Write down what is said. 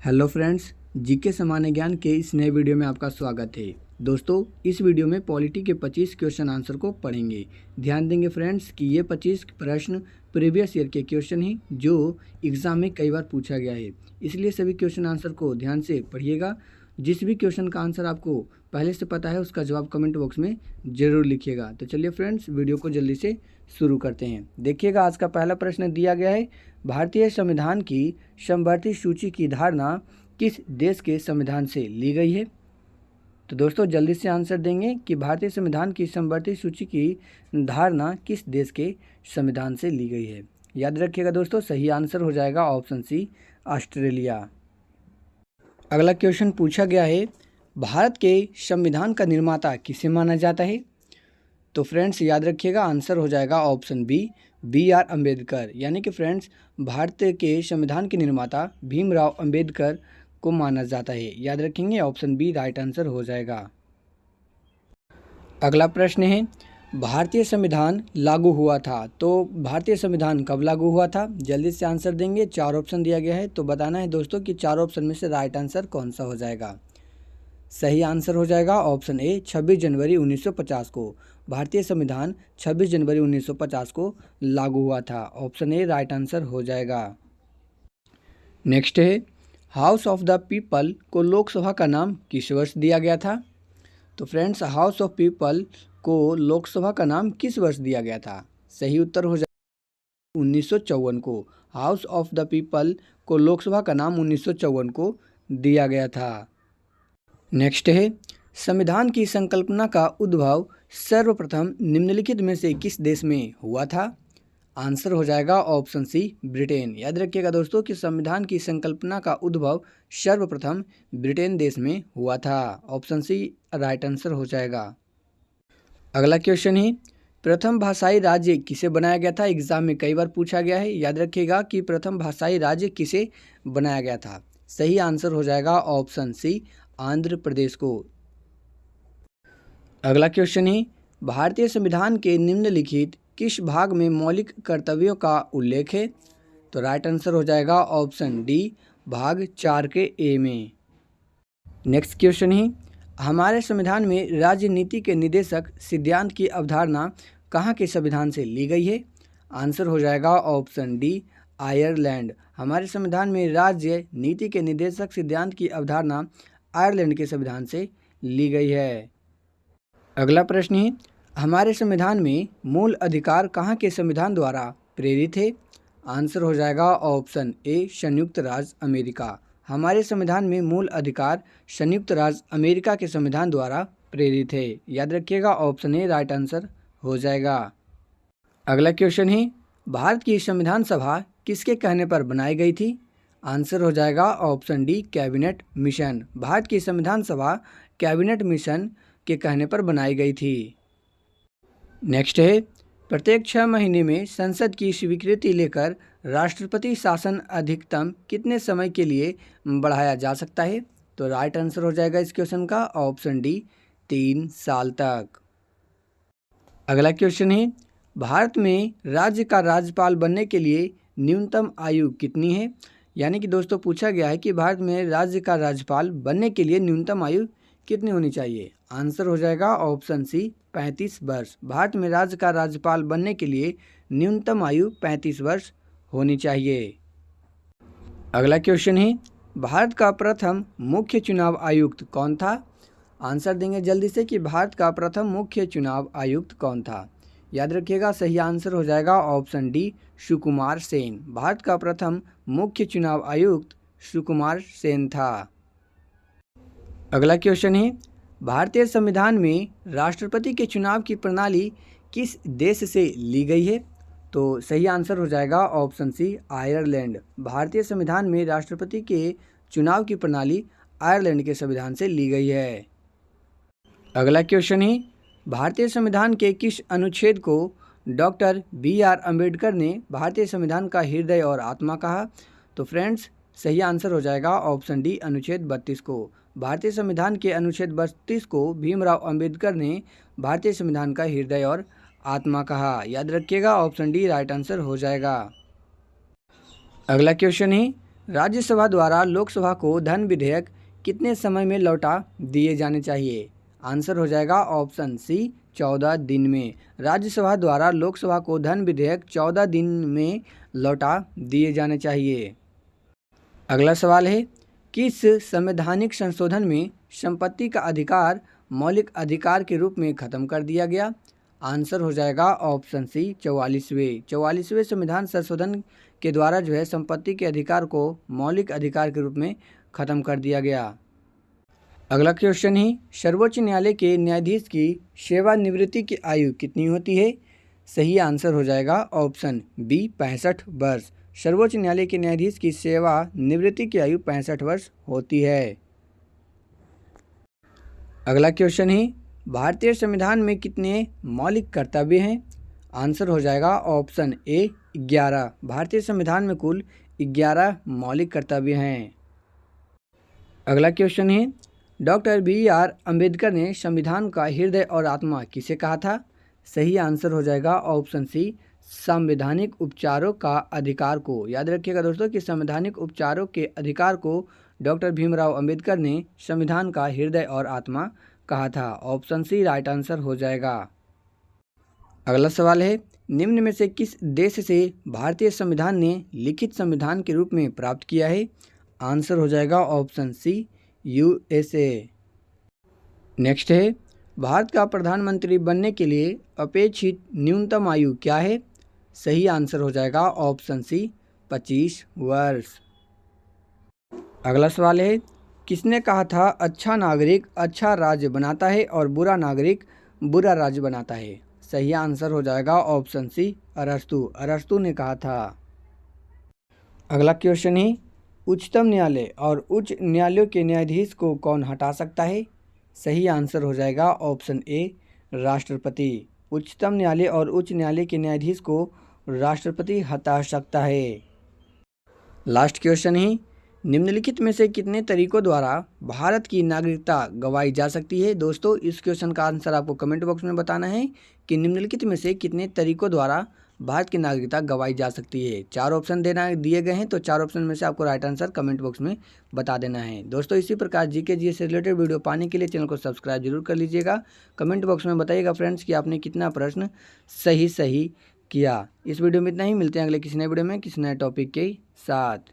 Hello friends, GK सामान्य ज्ञान के इस नए वीडियो में आपका स्वागत है। दोस्तों, इस वीडियो में पॉलिटी के 25 क्वेश्चन आंसर को पढ़ेंगे। ध्यान देंगे फ्रेंड्स कि ये 25 प्रश्न प्रीवियस ईयर के क्वेश्चन हैं जो एग्ज़ाम में कई बार पूछा गया है। इसलिए सभी क्वेश्चन आंसर को ध्यान से पढ़िएगा। जिस भी क्वेश्चन का आंसर आपको पहले से पता है उसका जवाब कमेंट बॉक्स में ज़रूर लिखिएगा। तो चलिए फ्रेंड्स, वीडियो को जल्दी से शुरू करते हैं। देखिएगा, आज का पहला प्रश्न दिया गया है, भारतीय संविधान की समवर्ती सूची की धारणा किस देश के संविधान से ली गई है। तो दोस्तों जल्दी से आंसर देंगे कि भारतीय संविधान की समवर्ती सूची की धारणा किस देश के संविधान से ली गई है। याद रखिएगा दोस्तों, सही आंसर हो जाएगा ऑप्शन सी, ऑस्ट्रेलिया। अगला क्वेश्चन पूछा गया है, भारत के संविधान का निर्माता किसे माना जाता है। तो फ्रेंड्स याद रखिएगा, आंसर हो जाएगा ऑप्शन बी आर अम्बेडकर। यानी कि फ्रेंड्स, भारत के संविधान के निर्माता भीमराव अम्बेडकर को माना जाता है। याद रखेंगे, ऑप्शन बी राइट आंसर हो जाएगा। अगला प्रश्न है, भारतीय संविधान लागू हुआ था। तो भारतीय संविधान कब लागू हुआ था, जल्दी से आंसर देंगे। 4 ऑप्शन दिया गया है, तो बताना है दोस्तों कि 4 ऑप्शन में से राइट आंसर कौन सा हो जाएगा। सही आंसर हो जाएगा ऑप्शन ए, 26 जनवरी 1950 को। भारतीय संविधान 26 जनवरी 1950 को लागू हुआ था। ऑप्शन ए राइट आंसर हो जाएगा। नेक्स्ट है, हाउस ऑफ द पीपल को लोकसभा का नाम किस वर्ष दिया गया था। तो फ्रेंड्स, हाउस ऑफ पीपल को लोकसभा का नाम किस वर्ष दिया गया था। सही उत्तर हो जाएगा 1954 को। हाउस ऑफ द पीपल को लोकसभा का नाम 1954 को दिया गया था। नेक्स्ट है, संविधान की संकल्पना का उद्भव सर्वप्रथम निम्नलिखित में से किस देश में हुआ था। आंसर हो जाएगा ऑप्शन सी, ब्रिटेन। याद रखिएगा दोस्तों कि संविधान की संकल्पना का उद्भव सर्वप्रथम ब्रिटेन देश में हुआ था। ऑप्शन सी राइट आंसर हो जाएगा। अगला क्वेश्चन है, प्रथम भाषाई राज्य किसे बनाया गया था। एग्जाम में कई बार पूछा गया है। याद रखिएगा कि प्रथम भाषाई राज्य किसे बनाया गया था। सही आंसर हो जाएगा ऑप्शन सी, आंध्र प्रदेश को। अगला क्वेश्चन है, भारतीय संविधान के निम्नलिखित किस भाग में मौलिक कर्तव्यों का उल्लेख है। तो राइट आंसर हो जाएगा ऑप्शन डी, भाग 4 के ए में। नेक्स्ट क्वेश्चन है, हमारे संविधान में राजनीति के निदेशक सिद्धांत की अवधारणा कहाँ के संविधान से ली गई है। आंसर हो जाएगा ऑप्शन डी, आयरलैंड। हमारे संविधान में राज्य नीति के निदेशक सिद्धांत की अवधारणा आयरलैंड के संविधान से ली गई है। अगला प्रश्न है, हमारे संविधान में मूल अधिकार कहाँ के संविधान द्वारा प्रेरित है। आंसर हो जाएगा ऑप्शन ए, संयुक्त राज्य अमेरिका। हमारे संविधान में मूल अधिकार संयुक्त राज्य अमेरिका के संविधान द्वारा प्रेरित है। याद रखिएगा, ऑप्शन ए राइट आंसर हो जाएगा। अगला क्वेश्चन है, भारत की संविधान सभा किसके कहने पर बनाई गई थी। आंसर हो जाएगा option D, cabinet mission. Bharat की संविधान सभा कैबिनेट मिशन के कहने पर बनाई गई थी। नेक्स्ट है, प्रत्येक 6 महीने में संसद की स्वीकृति लेकर राष्ट्रपति शासन अधिकतम कितने समय के लिए बढ़ाया जा सकता है। तो राइट आंसर हो जाएगा इस क्वेश्चन का ऑप्शन डी, 3 साल तक। अगला क्वेश्चन है, भारत में राज्य का राज्यपाल बनने के लिए न्यूनतम आयु कितनी है। यानी कि दोस्तों पूछा गया है कि भारत में राज्य का राज्यपाल बनने के लिए न्यूनतम आयु कितनी होनी चाहिए। आंसर हो जाएगा ऑप्शन सी, 35 वर्ष। भारत में राज्य का राज्यपाल बनने के लिए न्यूनतम आयु 35 वर्ष होनी चाहिए। अगला क्वेश्चन है, भारत का प्रथम मुख्य चुनाव आयुक्त कौन था। आंसर देंगे जल्दी से कि भारत का प्रथम मुख्य चुनाव आयुक्त कौन था। याद रखिएगा, सही आंसर हो जाएगा ऑप्शन डी, सुकुमार सेन। भारत का प्रथम मुख्य चुनाव आयुक्त सुकुमार सेन था। अगला क्वेश्चन है, भारतीय संविधान में राष्ट्रपति के चुनाव की प्रणाली किस देश से ली गई है। तो सही आंसर हो जाएगा ऑप्शन सी, आयरलैंड। भारतीय संविधान में राष्ट्रपति के चुनाव की प्रणाली आयरलैंड के संविधान से ली गई है। अगला क्वेश्चन है, भारतीय संविधान के किस अनुच्छेद को डॉक्टर बी आर अम्बेडकर ने भारतीय संविधान का हृदय और आत्मा कहा। तो फ्रेंड्स, सही आंसर हो जाएगा ऑप्शन डी, अनुच्छेद 32 को। भारतीय संविधान के अनुच्छेद 32 को भीमराव अम्बेडकर ने भारतीय संविधान का हृदय और आत्मा कहा। याद रखिएगा, ऑप्शन डी राइट आंसर हो जाएगा। अगला क्वेश्चन है, राज्यसभा द्वारा लोकसभा को धन विधेयक कितने समय में लौटा दिए जाने चाहिए? आंसर हो जाएगा ऑप्शन सी 14 दिन में। राज्यसभा द्वारा लोकसभा को धन विधेयक 14 दिन में लौटा दिए जाने चाहिए। अगला सवाल है, किस संवैधानिक संशोधन में संपत्ति का अधिकार मौलिक अधिकार के रूप में खत्म कर दिया गया? आंसर हो जाएगा ऑप्शन सी 44वें संविधान संशोधन के द्वारा जो है संपत्ति के अधिकार को मौलिक अधिकार के रूप में खत्म कर दिया गया। अगला क्वेश्चन है, सर्वोच्च न्यायालय के न्यायाधीश की सेवानिवृत्ति की आयु कितनी होती है? सही आंसर हो जाएगा ऑप्शन बी 65 वर्ष। सर्वोच्च न्यायालय के न्यायाधीश की सेवानिवृत्ति की आयु 65 वर्ष होती है। अगला क्वेश्चन है, भारतीय संविधान में कितने मौलिक कर्तव्य हैं? आंसर हो जाएगा ऑप्शन ए 11। भारतीय संविधान में कुल 11 मौलिक कर्तव्य हैं। अगला क्वेश्चन है, डॉक्टर BR अम्बेडकर ने संविधान का हृदय और आत्मा किसे कहा था? सही आंसर हो जाएगा ऑप्शन सी संवैधानिक उपचारों का अधिकार को। याद रखिएगा दोस्तों कि संवैधानिक उपचारों के अधिकार को डॉक्टर भीमराव अंबेडकर ने संविधान का हृदय और आत्मा कहा था। ऑप्शन सी राइट आंसर हो जाएगा। अगला सवाल है, निम्न में से किस देश से भारतीय संविधान ने लिखित संविधान के रूप में प्राप्त किया है? आंसर हो जाएगा ऑप्शन सी USA। नेक्स्ट है, भारत का प्रधानमंत्री बनने के लिए अपेक्षित न्यूनतम आयु क्या है? सही आंसर हो जाएगा ऑप्शन सी 25 वर्ष। अगला सवाल है, किसने कहा था अच्छा नागरिक अच्छा राज्य बनाता है और बुरा नागरिक बुरा राज्य बनाता है? सही आंसर हो जाएगा ऑप्शन सी अरस्तु ने कहा था। अगला क्वेश्चन है, उच्चतम न्यायालय और उच्च न्यायालयों के न्यायाधीश को कौन हटा सकता है? सही आंसर हो जाएगा ऑप्शन ए राष्ट्रपति। उच्चतम न्यायालय और उच्च न्यायालय के न्यायाधीश को राष्ट्रपति हटा सकता है। लास्ट क्वेश्चन है, निम्नलिखित में से कितने तरीकों द्वारा भारत की नागरिकता गंवाई जा सकती है? दोस्तों इस क्वेश्चन का आंसर आपको कमेंट बॉक्स में बताना है कि निम्नलिखित में से कितने तरीकों द्वारा भारत की नागरिकता गंवाई जा सकती है। 4 ऑप्शन दिए गए हैं, तो 4 ऑप्शन में से आपको राइट आंसर कमेंट बॉक्स में बता देना है। दोस्तों इसी प्रकार जीके जीएस से रिलेटेड वीडियो पाने के लिए चैनल को सब्सक्राइब जरूर कर लीजिएगा। कमेंट बॉक्स में बताइएगा फ्रेंड्स कि आपने कितना प्रश्न सही किया। इस वीडियो में इतना ही, मिलते हैं अगले किसी नए वीडियो में किसी नए टॉपिक के साथ।